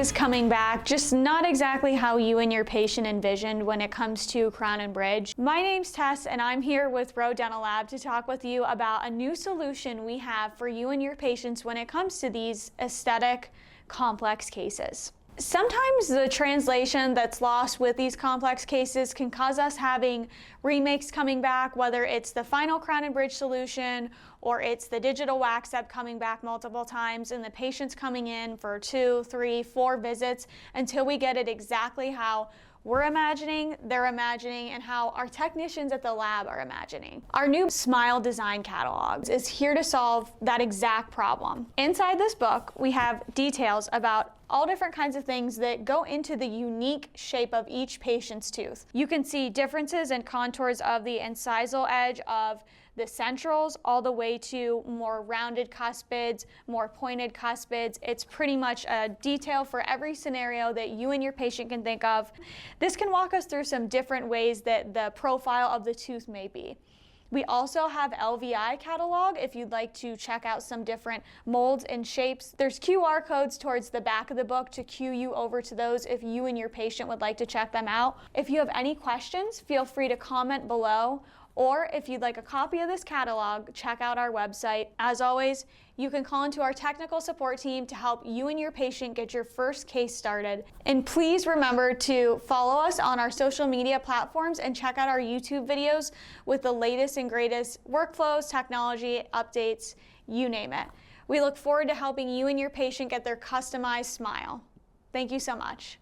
is coming back, just not exactly how you and your patient envisioned when it comes to crown and bridge. My name's Tess, and I'm here with Roe Dental Lab to talk with you about a new solution we have for you and your patients when it comes to these aesthetic, complex cases. Sometimes the translation that's lost with these complex cases can cause us having remakes coming back, whether it's the final crown and bridge solution or it's the digital wax up coming back multiple times and the patient's coming in for 2, 3, 4 visits until we get it exactly how we're imagining, they're imagining, and how our technicians at the lab are imagining. Our new Smile Design Catalog is here to solve that exact problem. Inside this book, we have details about all different kinds of things that go into the unique shape of each patient's tooth. You can see differences in contours of the incisal edge of the centrals all the way to more rounded cuspids, more pointed cuspids. It's pretty much a detail for every scenario that you and your patient can think of. This can walk us through some different ways that the profile of the tooth may be. We also have LVI catalog if you'd like to check out some different molds and shapes. There's QR codes towards the back of the book to cue you over to those if you and your patient would like to check them out. If you have any questions, feel free to comment below, or if you'd like a copy of this catalog, check out our website. As always, you can call into our technical support team to help you and your patient get your first case started. And please remember to follow us on our social media platforms and check out our YouTube videos with the latest and greatest workflows, technology, updates, you name it. We look forward to helping you and your patient get their customized smile. Thank you so much.